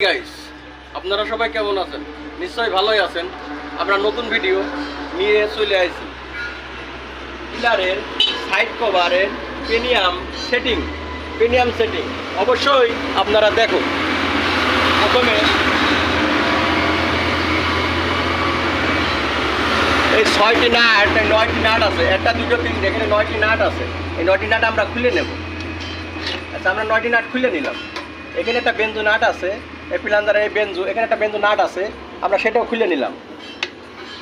Guys, আপনারা সবাই কেমন আছেন? নিশ্চয়ই ভালোই আছেন। আমরা নতুন ভিডিও নিয়ে চলে আসছি। পিলারের সাইড কভারের প্রিমিয়াম সেটিং অবশ্যই আপনারা দেখুন। প্রথমে এই 6টি নাট 9টি নাট আছে, একটা দুটো তিনটে, এখানে 9টি নাট আছে। এই 9টি নাট আমরা খুলে নেব। আচ্ছা, আমরা 9টি নাট খুলে নিলাম। এখানে একটা বেঞ্জু নাট আছে, এই পিলান্দারের এই বেঞ্জু, এখানে একটা বেঞ্জু নাট আছে, আমরা সেটাও খুলে নিলাম।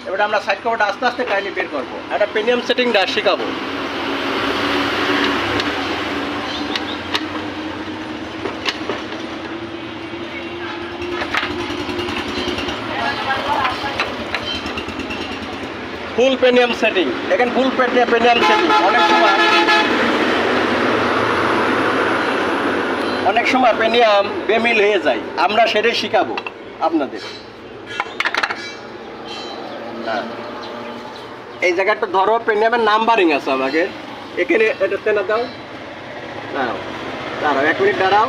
এবার আমরা সাইড কভারটা আস্তে আস্তে টাইনি বের করবো, একটা প্রিমিয়াম সেটিংটা শেখাবো। ফুল প্রিমিয়াম সেটিং, দেখেন ফুল প্রিমিয়াম সেটিং। অনেক সময় প্রিমিয়াম বেমিল হয়ে যায়, আমরা সেটাই শিখাবো আপনাদের। এই জায়গাটা ধরো, প্রিমিয়ামের নাম্বারিং আছে আমাকে, এখানে এটা তেনা দাও, দাঁড়াও 1 মিনিট দাঁড়াও।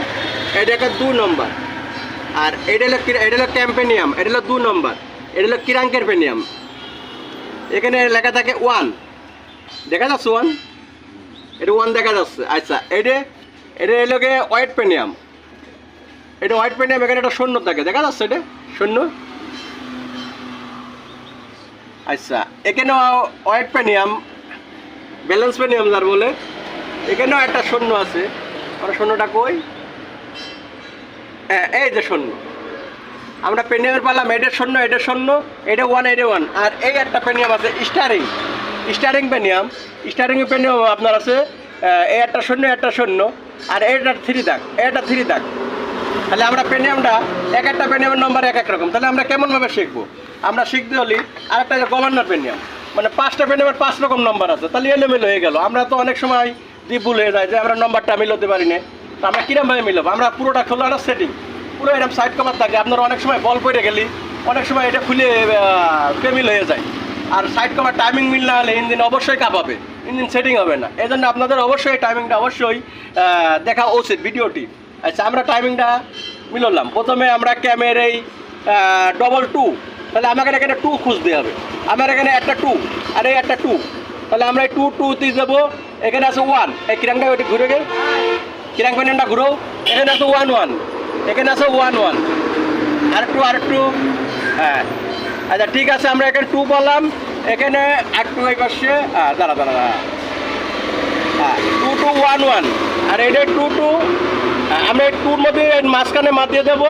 এটা একটা 2 নম্বর, আর এটা হলো ক্যাম্পেনিয়াম, এটা হলো 2 নম্বর, এটা হলো কিরাঙ্কের পেনিয়াম। এখানে লেখা থাকে 1, দেখা যাচ্ছে 1, এটা 1 দেখা যাচ্ছে। আচ্ছা, এটা হলো গিয়ে হোয়াইট পেনিয়াম, এটা হোয়াইট পেনিয়াম, এখানে একটা 0 থাকে, দেখা যাচ্ছে এটা 0। আচ্ছা, এখানেও হোয়াইট পেনিয়াম, ব্যালেন্স পেনিয়াম যার বলে, এখানেও একটা 0 আছে। আর 0টা কই? হ্যাঁ, এই যে 0। আমরা পেনিয়ামের পারলাম, এটা 0, এটা 0, এটা 1, এটা 1। আর এই একটা পেনিয়াম আছে স্টারিং পেনিয়াম। স্টারিং পেনিয়াম আপনার আছে এই একটা 0, একটা 0, আর এটা 3 দাগ, এটা 3 দাগ। তাহলে আমরা পেনিয়ামটা এক একটা পেনিয়ামের নম্বর এক রকম। তাহলে আমরা কেমনভাবে শিখবো? আমরা শিখতে হলে আরেকটা গভর্নর পেনিয়াম, মানে 5টা পেনিয়ামের 5 রকম নম্বর আছে, তাহলে এলোমেলো হয়ে গেল। আমরা তো অনেক সময় ভুল হয়ে যায় যে আমরা নম্বরটা মিলাতে পারি না। তো আমরা কীরকমভাবে মিলাবো? আমরা পুরোটা খোলা সেটিং, পুরো এরকম সাইড কভার থাকে। আপনারা অনেক সময় বল পড়ে গেলি, অনেক সময় এটা খুলে ফেমিল হয়ে যায়। আর সাইড কভার টাইমিং মিল না হলে ইঞ্জিন অবশ্যই কাঁপাবে, ইঞ্জিন সেটিং হবে না। এই জন্য আপনাদের অবশ্যই টাইমিংটা অবশ্যই দেখা উচিত ভিডিওটি। আচ্ছা, আমরা টাইমিংটা মিলালাম। প্রথমে আমরা ক্যামের এই 2, তাহলে আমাকে এখানে 2 খুঁজতে হবে। আমার এখানে একটা 2 আর এই একটা 2, তাহলে আমরা এই 2 দিয়ে দেবো। এখানে আছে 1, এই কিরাঙ্গা ওইটা ঘুরে গে, কিরাং পেনটা ঘুরো। এখানে আছে 1, এখানে আছে 1, আরেকটু। হ্যাঁ, আচ্ছা ঠিক আছে, আমরা এখানে 2 বললাম, এখানে একটু এই পাশে দাঁড়া, হ্যাঁ 2, 1, আর এটা 2, আমরা এই 2-র মধ্যে মাঝখানে মাতিয়ে দেবো।